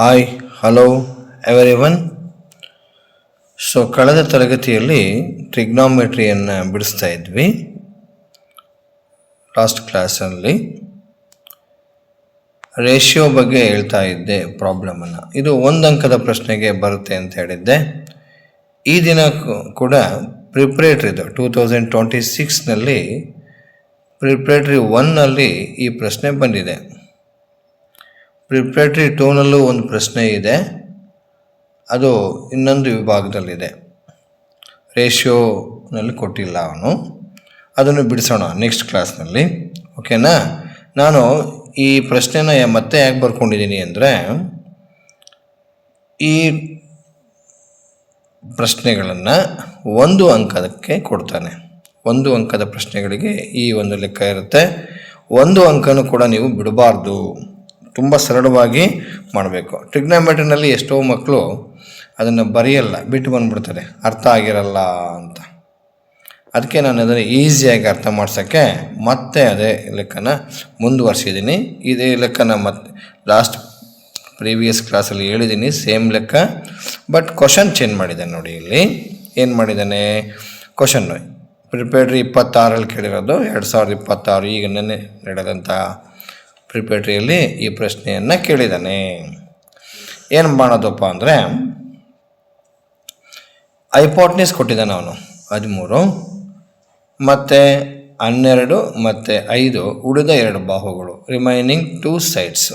Hi hello everyone. ಕಳೆದ ತರಗತಿಯಲ್ಲಿ ಟ್ರಿಗ್ನಾಮೆಟ್ರಿಯನ್ನು ಬಿಡಿಸ್ತಾ ಇದ್ವಿ. ಲಾಸ್ಟ್ ಕ್ಲಾಸಲ್ಲಿ ರೇಷಿಯೋ ಬಗ್ಗೆ ಹೇಳ್ತಾ ಇದ್ದೆ ಪ್ರಾಬ್ಲಮನ್ನು. ಇದು ಒಂದು ಅಂಕದ ಪ್ರಶ್ನೆಗೆ ಬರುತ್ತೆ ಅಂತ ಹೇಳಿದ್ದೆ. ಈ ದಿನ ಕೂಡ ಪ್ರಿಪ್ರೇಟ್ರಿದು 2026ನಲ್ಲಿ ಪ್ರಿಪ್ರೇಟ್ರಿ 1ನಲ್ಲಿ ಈ ಪ್ರಶ್ನೆ ಬಂದಿದೆ. ಪ್ರಿಪ್ರೇಟ್ರಿ 2ನಲ್ಲೂ ಒಂದು ಪ್ರಶ್ನೆ ಇದೆ, ಅದು ಇನ್ನೊಂದು ವಿಭಾಗದಲ್ಲಿದೆ. ರೇಷಿಯೋನಲ್ಲಿ ಕೊಟ್ಟಿಲ್ಲ ಅವನು, ಅದನ್ನು ಬಿಡಿಸೋಣ ನೆಕ್ಸ್ಟ್ ಕ್ಲಾಸ್ನಲ್ಲಿ. ಓಕೆನಾ? ನಾನು ಈ ಪ್ರಶ್ನೆನ ಮತ್ತೆ ಯಾಕೆ ಬರ್ಕೊಂಡಿದ್ದೀನಿ ಅಂದರೆ, ಈ ಪ್ರಶ್ನೆಗಳನ್ನು ಒಂದು ಅಂಕದಕ್ಕೆ ಕೊಡ್ತಾನೆ. ಒಂದು ಅಂಕದ ಪ್ರಶ್ನೆಗಳಿಗೆ ಈ ಒಂದು ಲೆಕ್ಕ ಇರುತ್ತೆ. ಒಂದು ಅಂಕನೂ ಕೂಡ ನೀವು ಬಿಡಬಾರ್ದು, ತುಂಬ ಸರಳವಾಗಿ ಮಾಡಬೇಕು. ಟ್ರಿಗ್ನಾಮೆಟ್ರಿನಲ್ಲಿ ಎಷ್ಟೋ ಮಕ್ಕಳು ಅದನ್ನು ಬರೆಯಲ್ಲ, ಬಿಟ್ಟು ಬಂದುಬಿಡ್ತಾರೆ, ಅರ್ಥ ಆಗಿರಲ್ಲ ಅಂತ. ಅದಕ್ಕೆ ನಾನು ಅದನ್ನು ಈಸಿಯಾಗಿ ಅರ್ಥ ಮಾಡ್ಸೋಕ್ಕೆ ಮತ್ತೆ ಅದೇ ಲೆಕ್ಕನ ಮುಂದುವರ್ಸಿದ್ದೀನಿ. ಇದೇ ಲೆಕ್ಕನ ಮತ್ತೆ ಲಾಸ್ಟ್ ಪ್ರೀವಿಯಸ್ ಕ್ಲಾಸಲ್ಲಿ ಹೇಳಿದ್ದೀನಿ, ಸೇಮ್ ಲೆಕ್ಕ, ಬಟ್ ಕ್ವಶನ್ ಚೇಂಜ್ ಮಾಡಿದ್ದಾನೆ. ನೋಡಿ ಇಲ್ಲಿ ಏನು ಮಾಡಿದ್ದಾನೆ, ಕ್ವಶನ್ನು ಪ್ರಿಪೇರ್ಡ್ರಿ 26ರಲ್ಲಿ ಕೇಳಿರೋದು 2026, ಈಗ ನೆನ್ನೆ ನಡೆದಂಥ ಪ್ರಿಪೇರ್ಟ್ರಿಯಲ್ಲಿ ಈ ಪ್ರಶ್ನೆಯನ್ನು ಕೇಳಿದ್ದಾನೆ. ಏನು ಮಾಡೋದಪ್ಪ ಅಂದರೆ, ಹೈಪೋಟೆನ್ಯೂಸ್ ಕೊಟ್ಟಿದ್ದಾನೆ ಅವನು 13 ಮತ್ತು 12 ಮತ್ತು 5 ಉಳಿದ 2 ಬಾಹುಗಳು, remaining 2 sides,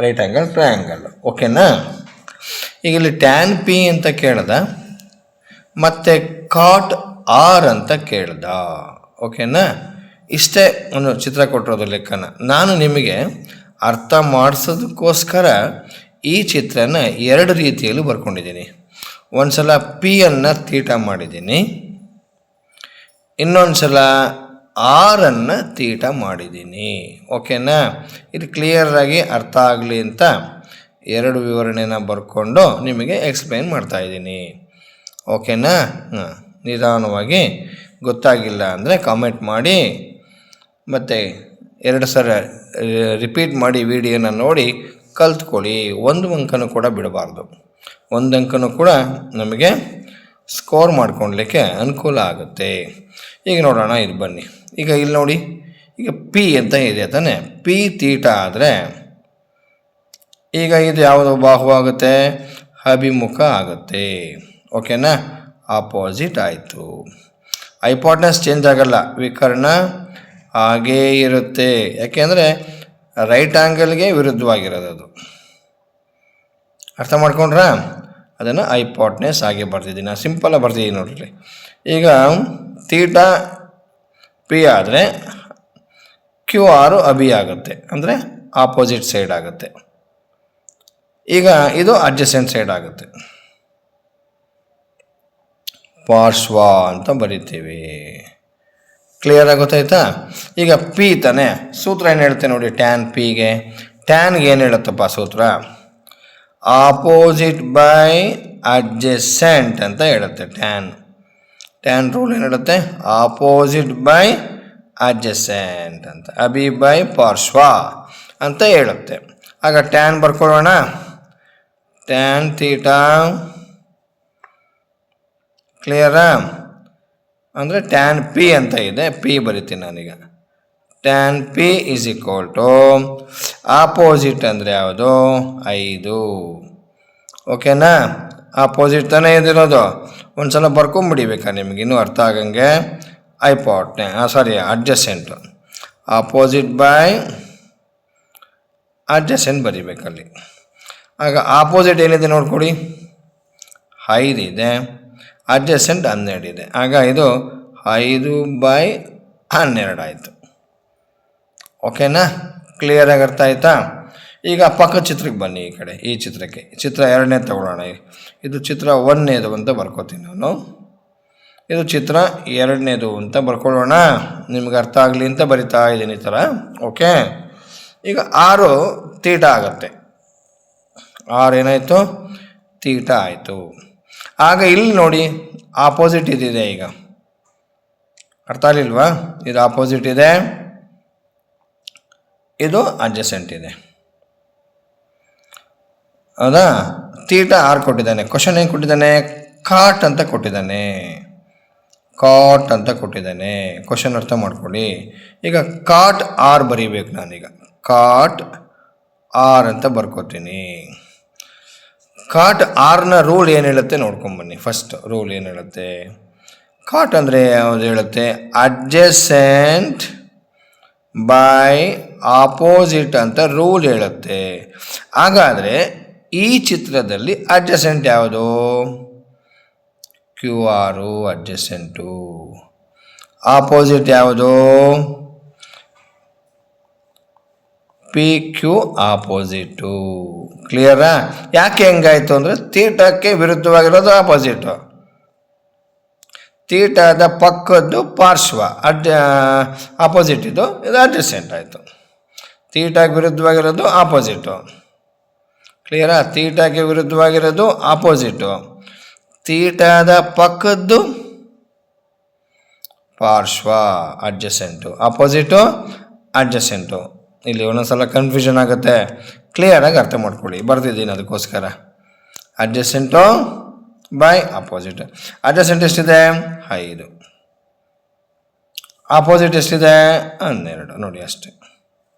right angle triangle. ಓಕೆನಾ? ಈಗ ಇಲ್ಲಿ ಟ್ಯಾನ್ ಪಿ ಅಂತ ಕೇಳ್ದ, ಮತ್ತು ಕಾಟ್ ಆರ್ ಅಂತ ಕೇಳ್ದ. ಓಕೆನಾ? ಇಷ್ಟೇ ಒಂದು ಚಿತ್ರ ಕೊಟ್ಟಿರೋದು ಲೆಕ್ಕನ. ನಾನು ನಿಮಗೆ ಅರ್ಥ ಮಾಡಿಸೋದಕ್ಕೋಸ್ಕರ ಈ ಚಿತ್ರನ 2 ರೀತಿಯಲ್ಲಿ ಬರ್ಕೊಂಡಿದ್ದೀನಿ. ಒಂದು ಸಲ ಪಿಯನ್ನು ತೀಟ ಮಾಡಿದ್ದೀನಿ, ಇನ್ನೊಂದು ಸಲ ಆರನ್ನು ತೀಟ ಮಾಡಿದ್ದೀನಿ. ಓಕೆನಾ? ಇದು ಕ್ಲಿಯರಾಗಿ ಅರ್ಥ ಆಗಲಿ ಅಂತ 2 ವಿವರಣೆನ ಬರ್ಕೊಂಡು ನಿಮಗೆ ಎಕ್ಸ್ಪ್ಲೈನ್ ಮಾಡ್ತಾಯಿದ್ದೀನಿ. ಓಕೆನಾ? ನಿಧಾನವಾಗಿ ಗೊತ್ತಾಗಿಲ್ಲ ಅಂದರೆ ಕಾಮೆಂಟ್ ಮಾಡಿ, ಮತ್ತು 2 ಸಲ ರಿಪೀಟ್ ಮಾಡಿ ವಿಡಿಯೋನ ನೋಡಿ ಕಲ್ತ್ಕೊಳ್ಳಿ. ಒಂದು ಅಂಕನೂ ಕೂಡ ಬಿಡಬಾರ್ದು. ಒಂದು ಅಂಕನೂ ಕೂಡ ನಮಗೆ ಸ್ಕೋರ್ ಮಾಡ್ಕೊಳ್ಲಿಕ್ಕೆ ಅನುಕೂಲ ಆಗುತ್ತೆ. ಈಗ ನೋಡೋಣ, ಇದು ಬನ್ನಿ. ಈಗ ಇಲ್ಲಿ ನೋಡಿ, ಈಗ ಪಿ ಅಂತ ಇದೆ ತಾನೆ, ಪಿ ತೀಟ ಆದರೆ ಈಗ ಇದು ಯಾವುದು ಬಾಹು ಆಗುತ್ತೆ, ಅಭಿಮುಖ ಆಗುತ್ತೆ. ಓಕೆನಾ? ಆಪೋಸಿಟ್ ಆಯಿತು. ಹೈಪೋಟೆನ್ಯೂಸ್ ಚೇಂಜ್ ಆಗಲ್ಲ, ವಿಕರ್ಣ ಹಾಗೇ ಇರುತ್ತೆ. ಯಾಕೆಂದರೆ ರೈಟ್ ಆ್ಯಂಗಲ್ಗೆ ವಿರುದ್ಧವಾಗಿರೋದು ಅದು. ಅರ್ಥ ಮಾಡ್ಕೊಂಡ್ರಾ? ಅದನ್ನು ಹೈಪೋಟೆನ್ಯೂಸ್ ಆಗಿ ಬರ್ತಿದ್ದೀನಿ, ನಾನು ಸಿಂಪಲಾಗಿ ಬರ್ತಿದ್ದೀನಿ ನೋಡ್ರಿ. ಈಗ ತೀಟ ಪಿ ಆದರೆ ಕ್ಯೂ ಆರು ಅಭಿ ಆಗುತ್ತೆ, ಅಂದರೆ ಆಪೋಸಿಟ್ ಸೈಡ್ ಆಗುತ್ತೆ. ಈಗ ಇದು ಅಡ್ಜಸೆಂಟ್ ಸೈಡ್ ಆಗುತ್ತೆ, ಪಾರ್ಶ್ವ ಅಂತ ಬರಿತೀವಿ. ಕ್ಲಿಯರ್ ಆಗುತ್ತಾಯ್ತಾ? ಈಗ ಪಿ ತಾನೆ, ಸೂತ್ರ ಏನು ಹೇಳುತ್ತೆ ನೋಡಿ, ಟ್ಯಾನ್ ಪಿಗೆ, ಟ್ಯಾನ್ಗೆ ಏನು ಹೇಳುತ್ತಪ್ಪ ಸೂತ್ರ, ಆಪೋಸಿಟ್ ಬೈ ಅಡ್ಜಸೆಂಟ್ ಅಂತ ಹೇಳುತ್ತೆ. ಟ್ಯಾನ್ ರೂಲ್ ಏನು ಹೇಳುತ್ತೆ, ಆಪೋಸಿಟ್ ಬೈ ಅಡ್ಜಸೆಂಟ್ ಅಂತ, ಅಭಿ ಬೈ ಪಾರ್ಶ್ವ ಅಂತ ಹೇಳುತ್ತೆ. ಆಗ ಟ್ಯಾನ್ ಬರ್ಕೊಳ್ಳೋಣ. ಟ್ಯಾನ್ ತೀಟಾ, ಕ್ಲಿಯರಾ? ಅಂದರೆ ಟ್ಯಾನ್ ಪಿ ಅಂತ ಇದೆ, ಪಿ ಬರಿತೀನಿ ನಾನೀಗ. Tan P is equal to opposite ಅಂದರೆ ಯಾವುದು, 5. ಓಕೆನಾ? ಆಪೋಸಿಟ್ ತಾನೇ ಇದಿರೋದು. ಒಂದು ಸಲ ಬರ್ಕೊಂಬಿಡಿಬೇಕಾ ನಿಮ್ಗೆ ಇನ್ನೂ ಅರ್ಥ ಆಗಂಗೆ. ಅಡ್ಜಸೆಂಟು, ಆಪೋಸಿಟ್ ಬೈ ಅಡ್ಜಸೆಂಟ್ ಬರಿಬೇಕಲ್ಲಿ. ಆಗ ಆಪೋಸಿಟ್ ಏನಿದೆ ನೋಡ್ಕೊಡಿ, 5 ಇದೆ, ಅಡ್ಜಸೆಂಟ್ 12 ಇದೆ. ಆಗ ಇದು 5/12 ಆಯಿತು. ಓಕೆನಾ? ಕ್ಲಿಯರಾಗಿ ಅರ್ಥ ಆಯಿತಾ? ಈಗ ಪಕ್ಕ ಚಿತ್ರಕ್ಕೆ ಬನ್ನಿ, ಈ ಕಡೆ ಈ ಚಿತ್ರಕ್ಕೆ. ಚಿತ್ರ 2ನೇ ತಗೊಳ್ಳೋಣ. ಇದು ಚಿತ್ರ 1ನೇದು ಅಂತ ಬರ್ಕೋತೀನಿ ನಾನು, ಇದು ಚಿತ್ರ 2ನೇದು ಅಂತ ಬರ್ಕೊಳ್ಳೋಣ. ನಿಮ್ಗೆ ಅರ್ಥ ಆಗಲಿ ಅಂತ ಬರಿತಾ ಇದ್ದೀನಿ ಈ ಥರ. ಓಕೆ? ಈಗ 6 ತೀಟ ಆಗುತ್ತೆ, 6 ಏನಾಯಿತು, ತೀಟ ಆಯಿತು. ಆಗ ಇಲ್ಲಿ ನೋಡಿ, ಆಪೋಸಿಟ್ ಇದಿದೆ. ಈಗ ಅರ್ಥ ಆಗಲಿಲ್ವಾ? ಇದು ಆಪೋಸಿಟ್ ಇದೆ, ಇದು ಅಡ್ಜಸೆಂಟ್ ಇದೆ. ಹೌದಾ? ತೀಟಾ ಆರ್ ಕೊಟ್ಟಿದ್ದಾನೆ. ಕ್ವಶನ್ ಏನು ಕೊಟ್ಟಿದ್ದಾನೆ? ಕಾಟ್ ಅಂತ ಕೊಟ್ಟಿದ್ದಾನೆ. ಕಾಟ್ ಅಂತ ಕೊಟ್ಟಿದ್ದಾನೆ. ಕ್ವಶನ್ ಅರ್ಥ ಮಾಡ್ಕೊಳ್ಳಿ. ಈಗ ಕಾಟ್ ಆರ್ ಬರೀಬೇಕು ನಾನೀಗ. ಕಾಟ್ ಆರ್ ಅಂತ ಬರ್ಕೋತೀನಿ. ಕಾಟ್ ಆರ್ನ ರೂಲ್ ಏನು ಹೇಳುತ್ತೆ ನೋಡ್ಕೊಂಬನ್ನಿ. ಫಸ್ಟ್ ರೂಲ್ ಏನು ಹೇಳುತ್ತೆ? ಕಾಟ್ ಅಂದರೆ ಯಾವುದು ಹೇಳುತ್ತೆ? ಅಡ್ಜಸೆಂಟ್ ಬೈ ಆಪೋಸಿಟ್ ಅಂತ ರೂಲ್ ಹೇಳುತ್ತೆ. ಹಾಗಾದರೆ ಈ ಚಿತ್ರದಲ್ಲಿ ಅಡ್ಜಸೆಂಟ್ ಯಾವುದು? Q R adjacent. ಆಪೋಸಿಟ್ ಯಾವುದು? P Q opposite. ಕ್ಲಿಯರಾ? ಯಾಕೆ ಹೆಂಗಾಯಿತು ಅಂದರೆ ತೀಟಕ್ಕೆ ವಿರುದ್ಧವಾಗಿರೋದು ಆಪೋಸಿಟು, ತೀಟದ ಪಕ್ಕದ್ದು ಪಾರ್ಶ್ವ ಆಪೋಸಿಟ್, ಇದು ಅಡ್ಜಸೆಂಟ್ ಆಯಿತು. ತೀಟಾಗೆ ವಿರುದ್ಧವಾಗಿರೋದು ಆಪೋಸಿಟು. ಕ್ಲಿಯರಾ? ತೀಟಾಗೆ ವಿರುದ್ಧವಾಗಿರೋದು ಆಪೋಸಿಟು, ತೀಟದ ಪಕ್ಕದ್ದು ಪಾರ್ಶ್ವ ಅಡ್ಜಸೆಂಟು, ಆಪೋಸಿಟು ಅಡ್ಜಸೆಂಟು. ಇಲ್ಲಿ ಒಂದೊಂದ್ಸಲ ಕನ್ಫ್ಯೂಷನ್ ಆಗುತ್ತೆ. ಕ್ಲಿಯರಾಗಿ ಅರ್ಥ ಮಾಡ್ಕೊಳ್ಳಿ, ಬರ್ತಿದ್ದೀನಿ ಅದಕ್ಕೋಸ್ಕರ. ಅಡ್ಜಸೆಂಟು ಬೈ ಆಪೋಸಿಟ್. ಅಡ್ಜಸೆಂಟ್ ಎಷ್ಟಿದೆ? 5. ಆಪೋಸಿಟ್ ಎಷ್ಟಿದೆ? 12. ನೋಡಿ ಅಷ್ಟೇ.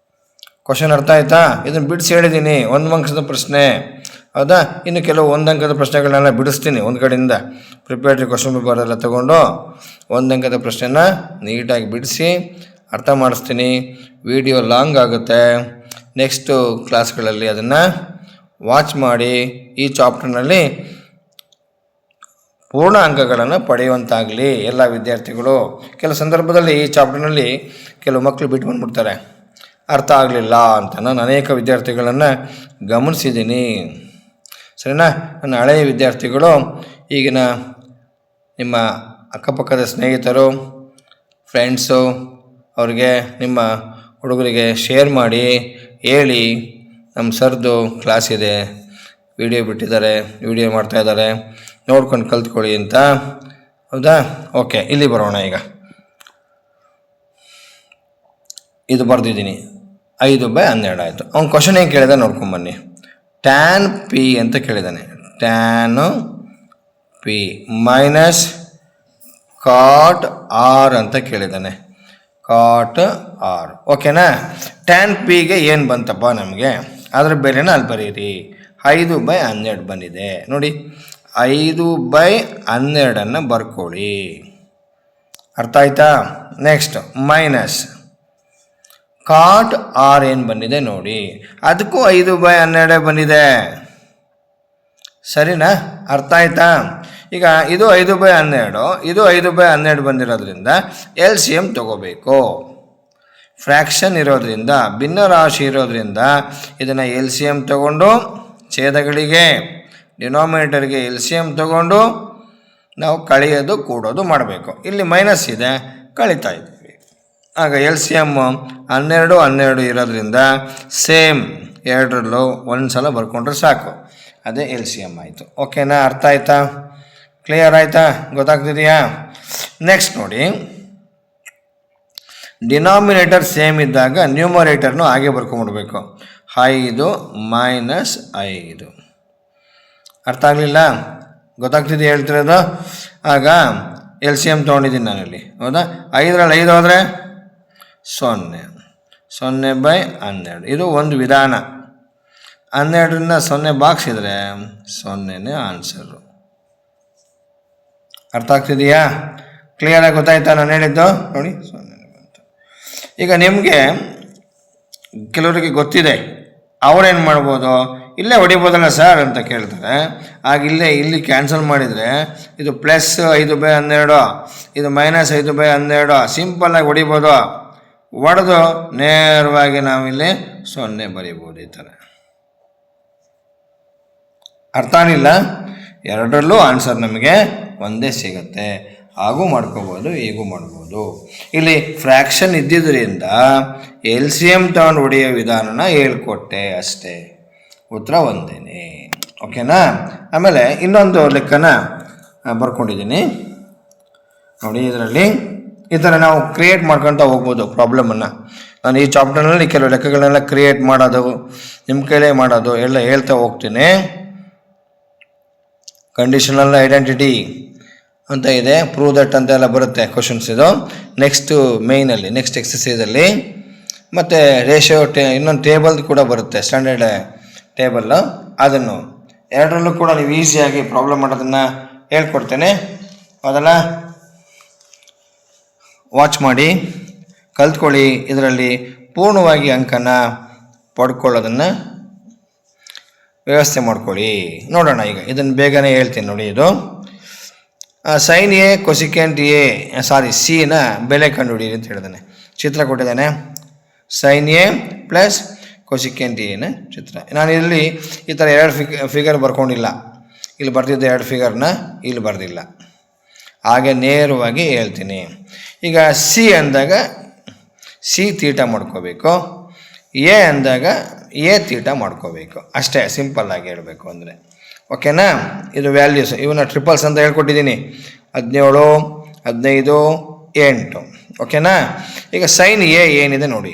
ಕ್ವಶನ್ ಅರ್ಥ ಆಯ್ತಾ? ಇದನ್ನು ಬಿಡಿಸಿ ಹೇಳಿದ್ದೀನಿ. 1 ಅಂಕದ ಪ್ರಶ್ನೆ, ಹೌದಾ? ಇನ್ನು ಕೆಲವು 1 ಅಂಕದ ಪ್ರಶ್ನೆಗಳನ್ನೆಲ್ಲ ಬಿಡಿಸ್ತೀನಿ. ಒಂದು ಕಡೆಯಿಂದ ಪ್ರಿಪೇರ್ಡ್ ಕ್ವಶನ್ ಪೇಪರ್ ಎಲ್ಲ ತೊಗೊಂಡು 1 ಅಂಕದ ಪ್ರಶ್ನೆನ ನೀಟಾಗಿ ಬಿಡಿಸಿ ಅರ್ಥ ಮಾಡಿಸ್ತೀನಿ. ವಿಡಿಯೋ ಲಾಂಗ್ ಆಗುತ್ತೆ. ನೆಕ್ಸ್ಟು ಕ್ಲಾಸ್ಗಳಲ್ಲಿ ಅದನ್ನು ವಾಚ್ ಮಾಡಿ ಈ ಚಾಪ್ಟರ್ನಲ್ಲಿ ಪೂರ್ಣ ಅಂಕಗಳನ್ನು ಪಡೆಯುವಂತಾಗಲಿ ಎಲ್ಲ ವಿದ್ಯಾರ್ಥಿಗಳು. ಕೆಲವು ಸಂದರ್ಭದಲ್ಲಿ ಈ ಚಾಪ್ಟರ್ನಲ್ಲಿ ಕೆಲವು ಮಕ್ಕಳು ಬಿಟ್ಟು ಬಂದುಬಿಡ್ತಾರೆ, ಅರ್ಥ ಆಗಲಿಲ್ಲ ಅಂತ. ನಾನು ಅನೇಕ ವಿದ್ಯಾರ್ಥಿಗಳನ್ನು ಗಮನಿಸಿದ್ದೀನಿ. ಸರಿನಾ? ನನ್ನ ಹಳೆಯ ವಿದ್ಯಾರ್ಥಿಗಳು ಈಗಿನ ನಿಮ್ಮ ಅಕ್ಕಪಕ್ಕದ ಸ್ನೇಹಿತರು, ಫ್ರೆಂಡ್ಸು ಅವ್ರಿಗೆ, ನಿಮ್ಮ ಹುಡುಗರಿಗೆ ಶೇರ್ ಮಾಡಿ ಹೇಳಿ, ನಮ್ಮ ಸರ್ದು ಕ್ಲಾಸ್ ಇದೆ, ವಿಡಿಯೋ ಬಿಟ್ಟಿದ್ದಾರೆ, ವಿಡಿಯೋ ಮಾಡ್ತಾಯಿದ್ದಾರೆ, ನೋಡ್ಕೊಂಡು ಕಲ್ತ್ಕೊಳ್ಳಿ ಅಂತ. ಹೌದಾ? ಓಕೆ, ಇಲ್ಲಿ ಬರೋಣ. ಈಗ ಇದು ಬರೆದಿದ್ದೀನಿ. 5/12 ಆಯಿತು. ಅವ್ನು ಕ್ವಶನ್ ಏನು ಕೇಳಿದ ನೋಡ್ಕೊಂಬನ್ನಿ. ಟ್ಯಾನ್ ಪಿ ಅಂತ ಕೇಳಿದ್ದಾನೆ. Tan P minus cot R ಅಂತ ಕೇಳಿದ್ದಾನೆ. ಕಾಟ್ ಆರ್. ಓಕೆನಾ? ಟ್ಯಾನ್ ಪಿಗೆ ಏನು ಬಂತಪ್ಪ ನಮಗೆ? ಅದರ ಬೆಲೆನ ಅಲ್ಲಿ ಬರೀರಿ. 5/12 ಬಂದಿದೆ ನೋಡಿ. 5/12 ಬರ್ಕೊಳ್ಳಿ. ಅರ್ಥ ಆಯ್ತಾ? ನೆಕ್ಸ್ಟ್ ಮೈನಸ್ ಕಾಟ್ ಆರ್ ಏನು ಬಂದಿದೆ ನೋಡಿ, ಅದಕ್ಕೂ 5/12 ಬಂದಿದೆ. ಸರಿನಾ? ಅರ್ಥ ಆಯ್ತಾ? ಈಗ ಇದು 5/12, ಇದು 5/12 ಬಂದಿರೋದ್ರಿಂದ ಎಲ್ ಸಿ ಎಮ್ ತಗೋಬೇಕು. ಫ್ರ್ಯಾಕ್ಷನ್ ಇರೋದ್ರಿಂದ, ಭಿನ್ನರಾಶಿ ಇರೋದ್ರಿಂದ ಇದನ್ನು ಎಲ್ ಸಿ ಎಮ್ ತಗೊಂಡು ಛೇದಗಳಿಗೆ ಡಿನಾಮಿನೇಟರ್ಗೆ ಎಲ್ ಸಿ ಎಮ್ ತಗೊಂಡು ನಾವು ಕಳೆಯೋದು ಕೂಡೋದು ಮಾಡಬೇಕು. ಇಲ್ಲಿ ಮೈನಸ್ ಇದೆ, ಕಳೀತಾ ಇದ್ದೀವಿ. ಆಗ ಎಲ್ ಸಿ ಎಮ್ 12 ಇರೋದ್ರಿಂದ ಸೇಮ್ ಎರಡರಲ್ಲೂ ಒಂದು ಸಲ ಬರ್ಕೊಂಡ್ರೆ ಸಾಕು. ಅದೇ ಎಲ್ ಸಿ ಎಮ್ ಆಯಿತು. ಓಕೆನಾ? ಅರ್ಥ ಆಯ್ತಾ? ಕ್ಲಿಯರ್ ಆಯಿತಾ? ಗೊತ್ತಾಗ್ತಿದೆಯಾ? ನೆಕ್ಸ್ಟ್ ನೋಡಿ, ಡಿನಾಮಿನೇಟರ್ ಸೇಮ್ ಇದ್ದಾಗ ನ್ಯೂಮರೇಟರ್ನು ಹಾಗೆ ಬರ್ಕೊಂಡ್ಬಿಡ್ಬೇಕು. 5 - 5. ಅರ್ಥ ಆಗಲಿಲ್ಲ? ಗೊತ್ತಾಗ್ತಿದೆಯಾ ಹೇಳ್ತಿರೋದು? ಆಗ ಎಲ್ ಸಿ ಎಮ್ ತೊಗೊಂಡಿದ್ದೀನಿ ನಾನಿಲ್ಲಿ. ಹೌದಾ? 5ರಲ್ಲಿ 5 ಹೋದರೆ 0. 0/12. ಇದು ಒಂದು ವಿಧಾನ. 12ರಿಂದ 0 ಬಾಗಿಸಿದ್ರೆ 0ನೇ ಆನ್ಸರು. ಅರ್ಥ ಆಗ್ತಿದೆಯಾ? ಕ್ಲಿಯರಾಗಿ ಗೊತ್ತಾಯ್ತಾ ನಾನು ಹೇಳಿದ್ದು? ನೋಡಿ 0 ಬಂತು. ಈಗ ನಿಮಗೆ ಕೆಲವರಿಗೆ ಗೊತ್ತಿದೆ, ಅವರೇನು ಮಾಡ್ಬೋದು, ಇಲ್ಲೇ ಹೊಡಿಬೋದಲ್ಲ ಸರ್ ಅಂತ ಕೇಳ್ತಾರೆ. ಆಗ ಇಲ್ಲಿ ಕ್ಯಾನ್ಸಲ್ ಮಾಡಿದರೆ ಇದು ಪ್ಲಸ್ 5/12, ಇದು ಮೈನಸ್ 5/12 ಸಿಂಪಲ್ಲಾಗಿ ಹೊಡಿಬೋದು. ಹೊಡೆದು ನೇರವಾಗಿ ನಾವಿಲ್ಲಿ 0 ಬರೀಬೋದು. ಈ ಥರ ಅರ್ಥ ಆಗಿಲ್ಲ? ಎರಡರಲ್ಲೂ ಆನ್ಸರ್ ನಮಗೆ ಒಂದೇ ಸಿಗುತ್ತೆ. ಹಾಗೂ ಮಾಡ್ಕೋಬೋದು, ಹೀಗೂ ಮಾಡ್ಬೋದು. ಇಲ್ಲಿ ಫ್ರ್ಯಾಕ್ಷನ್ ಇದ್ದಿದ್ದರಿಂದ ಎಲ್ ಸಿ ಎಮ್ ತಗೊಂಡು ಹೊಡೆಯೋ ವಿಧಾನನ ಹೇಳ್ಕೊಟ್ಟೆ ಅಷ್ಟೇ. ಉತ್ತರ ಒಂದೇನೆ. ಓಕೆನಾ? ಆಮೇಲೆ ಇನ್ನೊಂದು ಲೆಕ್ಕನ ಬರ್ಕೊಂಡಿದ್ದೀನಿ ನೋಡಿ. ಇದರಲ್ಲಿ ಈ ಥರ ನಾವು ಕ್ರಿಯೇಟ್ ಮಾಡ್ಕೊತ ಹೋಗ್ಬೋದು ಪ್ರಾಬ್ಲಮನ್ನು. ನಾನು ಈ ಚಾಪ್ಟರ್ನಲ್ಲಿ ಕೆಲವು ಲೆಕ್ಕಗಳನ್ನೆಲ್ಲ ಕ್ರಿಯೇಟ್ ಮಾಡೋದು ನಿಮ್ಮ ಕೈಲೇ ಮಾಡೋದು ಎಲ್ಲ ಹೇಳ್ತಾ ಹೋಗ್ತೀನಿ. ಕಂಡೀಷನಲ್ ಐಡೆಂಟಿಟಿ ಅಂತ ಇದೆ, ಪ್ರೂವ್ ದಟ್ ಅಂತೆಲ್ಲ ಬರುತ್ತೆ ಕ್ವಶನ್ಸ್. ಇದು ನೆಕ್ಸ್ಟು ಮೇಯ್ನಲ್ಲಿ ನೆಕ್ಸ್ಟ್ ಎಕ್ಸಸೈಸಲ್ಲಿ. ಮತ್ತು ರೇಷಿಯೋ ಇನ್ನೊಂದು ಟೇಬಲ್ ಕೂಡ ಬರುತ್ತೆ, ಸ್ಟ್ಯಾಂಡರ್ಡ್ ಟೇಬಲ್ಲು. ಅದನ್ನು ಎರಡರಲ್ಲೂ ಕೂಡ ನೀವು ಈಸಿಯಾಗಿ ಪ್ರಾಬ್ಲಮ್ ಮಾಡೋದನ್ನು ಹೇಳ್ಕೊಡ್ತೇನೆ. ಅದೆಲ್ಲ ವಾಚ್ ಮಾಡಿ ಕಲ್ತ್ಕೊಳ್ಳಿ. ಇದರಲ್ಲಿ ಪೂರ್ಣವಾಗಿ ಅಂಕನ ಪಡ್ಕೊಳ್ಳೋದನ್ನು ವ್ಯವಸ್ಥೆ ಮಾಡ್ಕೊಳ್ಳಿ. ನೋಡೋಣ ಈಗ ಇದನ್ನು ಬೇಗನೆ ಹೇಳ್ತೀನಿ ನೋಡಿ. ಇದು ಸೈನ್ ಎ ಕೊಸಿಕೆಂಟ್ ಎ ಸಿನ ಬೆಲೆ ಕಂಡುಹಿಡಿಯಿರಿ ಅಂತ ಹೇಳಿದಾನೆ. ಚಿತ್ರ ಕೊಟ್ಟಿದ್ದಾನೆ, ಸೈನ್ ಎ ಪ್ಲಸ್ ಕೊಸಿಕೆಂಟ್ ಎನ ಚಿತ್ರ. ನಾನು ಇಲ್ಲಿ ಈ ಥರ ಎರಡು ಫಿಗರ್ ಬರ್ಕೊಂಡಿಲ್ಲ, ಇಲ್ಲಿ ಬರ್ತಿದ್ದ ಎರಡು ಫಿಗರ್ನ ಇಲ್ಲಿ ಬರೆದಿಲ್ಲ, ಹಾಗೆ ನೇರವಾಗಿ ಹೇಳ್ತೀನಿ. ಈಗ ಸಿ ಅಂದಾಗ ಸಿ ತೀಟ ಮಾಡ್ಕೋಬೇಕು, ಎ ಅಂದಾಗ ಎ ತೀಟ ಮಾಡ್ಕೋಬೇಕು, ಅಷ್ಟೇ ಸಿಂಪಲ್ಲಾಗಿ ಹೇಳಬೇಕು ಅಂದರೆ. ಓಕೆನಾ? ಇದು ವ್ಯಾಲ್ಯೂಸ್, ಇವನ್ನ ಟ್ರಿಪಲ್ಸ್ ಅಂತ ಹೇಳ್ಕೊಟ್ಟಿದ್ದೀನಿ, 17, 15, 8. ಓಕೆನಾ? ಈಗ ಸೈನ್ ಎ ಏನಿದೆ ನೋಡಿ.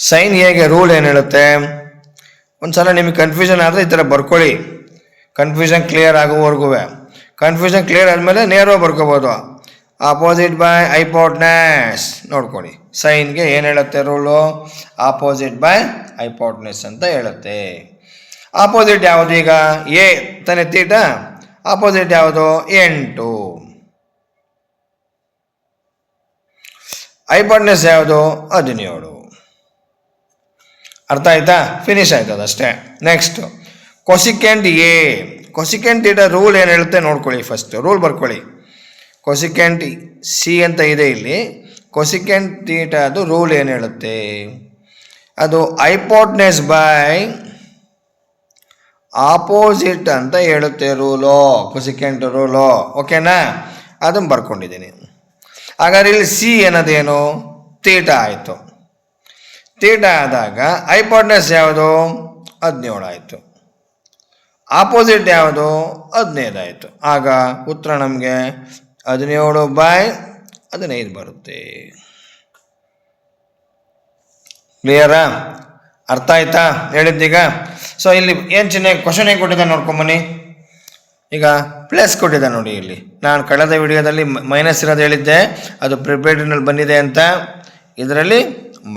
ಸೈನ್ ಎಗೆ ರೂಲ್ ಏನು ಹೇಳುತ್ತೆ? ಒಂದು ಸಲ ನಿಮಗೆ ಕನ್ಫ್ಯೂಷನ್ ಆದರೆ ಈ ಥರ ಬರ್ಕೊಳ್ಳಿ, ಕನ್ಫ್ಯೂಷನ್ ಕ್ಲಿಯರ್ ಆಗೋವರೆಗೂ. ಕನ್ಫ್ಯೂಷನ್ ಕ್ಲಿಯರ್ ಆದಮೇಲೆ ನೇರವಾಗಿ ಬರ್ಕೋಬೋದು. ಆಪೋಸಿಟ್ ಬೈ ಹೈಪೋಟೆನಸ್ ನೋಡ್ಕೊಳ್ಳಿ. ಸೈನ್ಗೆ ಏನು ಹೇಳುತ್ತೆ ರೂಲು? ಆಪೋಸಿಟ್ ಬೈ ಹೈಪೋಟೆನಸ್ ಅಂತ ಹೇಳುತ್ತೆ. ಆಪೋಸಿಟ್ ಯಾವುದು? ಈಗ ಎ ತಾನೆ ತೀಟ, ಆಪೋಸಿಟ್ ಯಾವುದು? 8. ಹೈಪೋಟೆನಸ್ ಯಾವುದು? 17. ಅರ್ಥ ಆಯ್ತಾ? ಫಿನಿಶ್ ಆಯ್ತದ ಅಷ್ಟೇ. Next cosecant A. Cosecant theta rule ಏನು ಹೇಳುತ್ತೆ ನೋಡ್ಕೊಳ್ಳಿ. ಫಸ್ಟ್ ರೂಲ್ ಬರ್ಕೊಳ್ಳಿ. ಕೊಸಿಕೆಂಟ್ ಸಿ ಅಂತ ಇದೆ ಇಲ್ಲಿ. ಕೊಸಿಕೆಂಟ್ ತೀಟ ಅದು ರೂಲ್ ಏನು ಹೇಳುತ್ತೆ? ಅದು ಹೈಪೋಟೆನಸ್ ಬೈ ಆಪೋಸಿಟ್ ಅಂತ ಹೇಳುತ್ತೆ ರೂಲು, ಕೊಸಿಕೆಂಟ್ ರೂಲು. ಓಕೆನಾ? ಅದನ್ನು ಬರ್ಕೊಂಡಿದ್ದೀನಿ. ಹಾಗಾದ್ರೆ ಇಲ್ಲಿ ಸಿ ಅನ್ನೋದೇನು? ತೀಟ ಆಯಿತು. ತೀಟ ಆದಾಗ ಹೈಪೋಟೆನಸ್ ಯಾವುದು? 17 ಆಯಿತು. ಆಪೋಸಿಟ್ ಯಾವುದು? 15 ಆಯಿತು. ಆಗ ಉತ್ತರ ನಮಗೆ 17/15 ಬರುತ್ತೆ. ಕ್ಲಿಯರಾ? ಅರ್ಥ ಆಯ್ತಾ ಹೇಳಿದ್ದೀಗ? ಸೊ ಇಲ್ಲಿ ಏನು ಚಿಹ್ನೆ ಕ್ವಶನ್ ಹೇಗೆ ಕೊಟ್ಟಿದ್ದಾನೆ ನೋಡ್ಕೊಂಬನ್ನಿ. ಈಗ ಪ್ಲಸ್ ಕೊಟ್ಟಿದ್ದೆ ನೋಡಿ. ಇಲ್ಲಿ ನಾನು ಕಳೆದ ವಿಡಿಯೋದಲ್ಲಿ ಮೈನಸ್ ಇರೋದು ಹೇಳಿದ್ದೆ, ಅದು ಪ್ರಿಪೇರ್ಡ್ನಲ್ಲಿ ಬಂದಿದೆ ಅಂತ. ಇದರಲ್ಲಿ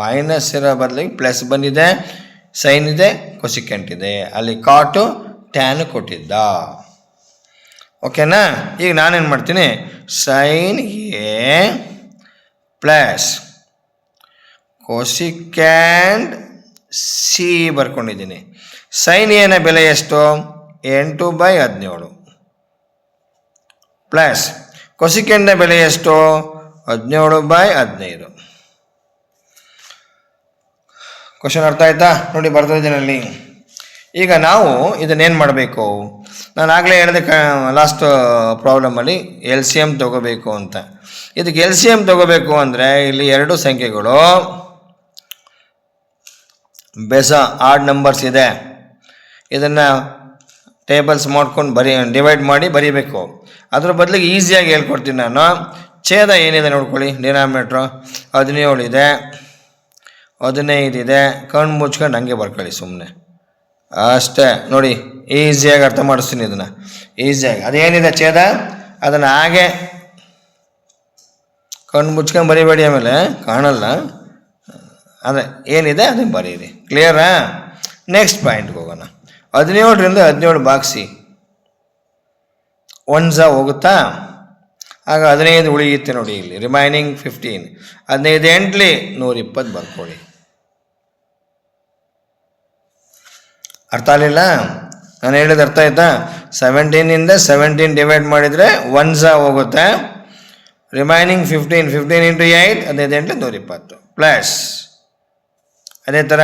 ಮೈನಸ್ ಇರೋ ಬದಲಿಗೆ ಪ್ಲಸ್ ಬಂದಿದೆ, ಸೈನ್ ಇದೆ, ಕೊಸಿಕೆಂಟ್ ಇದೆ. ಅಲ್ಲಿ ಕಾಟು ಟ್ಯಾನ್ ಕೊಟ್ಟಿದ್ದ. ಓಕೆನಾ? ಈಗ ನಾನೇನು ಮಾಡ್ತೀನಿ, sine A plus cosecant C ಬರ್ಕೊಂಡಿದ್ದೀನಿ. ಸೈನ್ ಎನ ಬೆಲೆ ಎಷ್ಟು? 8/17 ಪ್ಲಸ್ ಕೊಸಿಕೆಂಟ್ನ ಬೆಲೆ ಎಷ್ಟು? 17/15. ಕ್ವಶನ್ ಅರ್ಥ ಆಯ್ತಾ? ನೋಡಿ ಬರ್ತಿದ್ದೀನಲ್ಲಿ. ಈಗ ನಾವು ಇದನ್ನೇನು ಮಾಡಬೇಕು? ನಾನು ಆಗಲೇ ಹೇಳಿದೆ ಲಾಸ್ಟ್ ಪ್ರಾಬ್ಲಮಲ್ಲಿ ಎಲ್ ಸಿ ಎಮ್ ತೊಗೋಬೇಕು ಅಂತ. ಇದಕ್ಕೆ ಎಲ್ ಸಿ ಎಮ್ ತೊಗೋಬೇಕು ಅಂದರೆ ಇಲ್ಲಿ ಎರಡು ಸಂಖ್ಯೆಗಳು ಬೆಸ ಆಡ್ ನಂಬರ್ಸ್ ಇದೆ. ಇದನ್ನು ಟೇಬಲ್ಸ್ ಮಾಡ್ಕೊಂಡು ಡಿವೈಡ್ ಮಾಡಿ ಬರೀಬೇಕು. ಅದ್ರ ಬದಲಿಗೆ ಈಸಿಯಾಗಿ ಹೇಳ್ಕೊಡ್ತೀನಿ ನಾನು. ಛೇದ ಏನಿದೆ ನೋಡ್ಕೊಳ್ಳಿ. ಡಿನಾಮಿನೇಟ್ರು 17 ಇದೆ, 15 ಇದೆ. ಕಣ್ಣು ಮುಚ್ಕೊಂಡು ಹಂಗೆ ಬರ್ಕೊಳ್ಳಿ ಸುಮ್ಮನೆ, ಅಷ್ಟೇ. ನೋಡಿ ಈಸಿಯಾಗಿ ಅರ್ಥ ಮಾಡಿಸ್ತೀನಿ ಇದನ್ನು, ಈಸಿಯಾಗಿ. ಅದೇನಿದೆ ಛೇದ ಅದನ್ನು ಹಾಗೆ ಕಣ್ಣು ಮುಚ್ಕೊಂಡು ಬರೀಬೇಡಿ, ಆಮೇಲೆ ಕಾಣಲ್ಲ. ಅದೇ ಏನಿದೆ ಅದನ್ನು ಬರೀರಿ. ಕ್ಲಿಯರಾ? ನೆಕ್ಸ್ಟ್ ಪಾಯಿಂಟ್ಗೆ ಹೋಗೋಣ. 17ರಿಂದ 17 ಬಾಗಿಸಿ 1 ಹೋಗುತ್ತಾ? ಆಗ 15 ಉಳಿಯುತ್ತೆ ನೋಡಿ. ಇಲ್ಲಿ ರಿಮೈನಿಂಗ್ 15. 15 8 120 ಬರ್ಕೊಳ್ಳಿ. ಅರ್ಥ ಆಗಲಿಲ್ಲ? ನಾನು ಹೇಳಿದ ಅರ್ಥ ಆಯ್ತಾ? 17ಇಂದ 17 ಡಿವೈಡ್ ಮಾಡಿದರೆ 1 ಹೋಗುತ್ತೆ. Remaining 15, 15 × 8, 15 8 120 plus. ಅದೇ ಥರ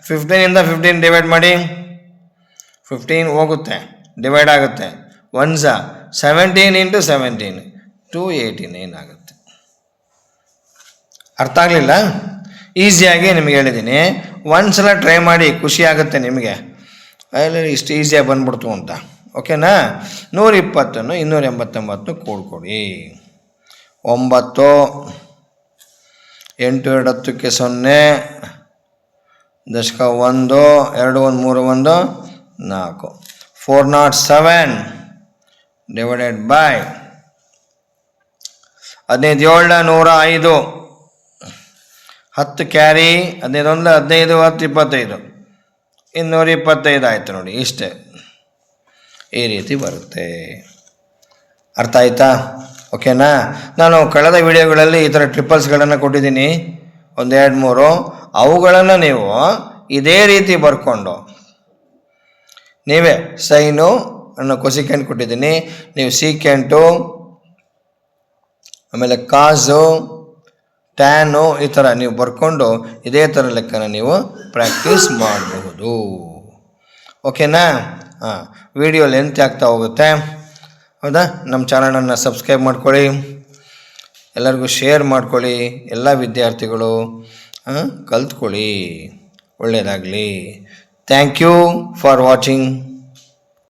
15ಇಂದ 15 ಡಿವೈಡ್ ಮಾಡಿ, 15 ಹೋಗುತ್ತೆ, ಡಿವೈಡ್ ಆಗುತ್ತೆ. 1 17 × 17 289 ಆಗುತ್ತೆ. ಅರ್ಥ ಆಗಲಿಲ್ಲ? ಈಸಿಯಾಗಿ ನಿಮಗೆ ಹೇಳಿದ್ದೀನಿ. ಒಂದ್ಸಲ ಟ್ರೈ ಮಾಡಿ, ಖುಷಿ ಆಗುತ್ತೆ ನಿಮಗೆ. ಅಲ್ಲಿ ಇಷ್ಟು ಈಸಿಯಾಗಿ ಬಂದ್ಬಿಡ್ತು ಅಂತ. ಓಕೆನಾ? 120 289 ಕೂಡ್ಕೊಡಿ. 9 8 2 10ಕ್ಕೆ 0 ದಶಕ 1 2 1 3 1 4 407 ಡಿವೈಡೆಡ್ ಬೈ 15 10 ಕ್ಯಾರಿ 15 15 10 25 225 ಆಯಿತು ನೋಡಿ. ಇಷ್ಟೇ, ಈ ರೀತಿ ಬರುತ್ತೆ. ಅರ್ಥ ಆಯ್ತಾ? ಓಕೆನಾ? ನಾನು ಕಳೆದ ವಿಡಿಯೋಗಳಲ್ಲಿ ಈ ಥರ ಟ್ರಿಪಲ್ಸ್ಗಳನ್ನು ಕೊಟ್ಟಿದ್ದೀನಿ, 1 2 3. ಅವುಗಳನ್ನು ನೀವು ಇದೇ ರೀತಿ ಬರ್ಕೊಂಡು ನೀವೇ ಸೈನು ಅನ್ನೋ ಕೊಸಿಕೆಂಟ್ ಕೊಟ್ಟಿದ್ದೀನಿ, ನೀವು ಸೀಕೆಂಟು, ಆಮೇಲೆ ಕಾಸು, ಟ್ಯಾನು, ಈ ಥರ ನೀವು ಬರ್ಕೊಂಡು ಇದೇ ಥರ ಲೆಕ್ಕನ ನೀವು ಪ್ರಾಕ್ಟೀಸ್ ಮಾಡಬಹುದು. ಓಕೆನಾ? ಹಾಂ, ವಿಡಿಯೋ ಲೆಂತ್ ಆಗ್ತಾ ಹೋಗುತ್ತೆ, ಹೌದಾ? ನಮ್ಮ ಚಾನಲನ್ನು ಸಬ್ಸ್ಕ್ರೈಬ್ ಮಾಡ್ಕೊಳ್ಳಿ, ಎಲ್ಲರಿಗೂ ಶೇರ್ ಮಾಡ್ಕೊಳ್ಳಿ. ಎಲ್ಲ ವಿದ್ಯಾರ್ಥಿಗಳು ಕಲ್ತ್ಕೊಳ್ಳಿ. ಒಳ್ಳೆಯದಾಗಲಿ. Thank you for watching.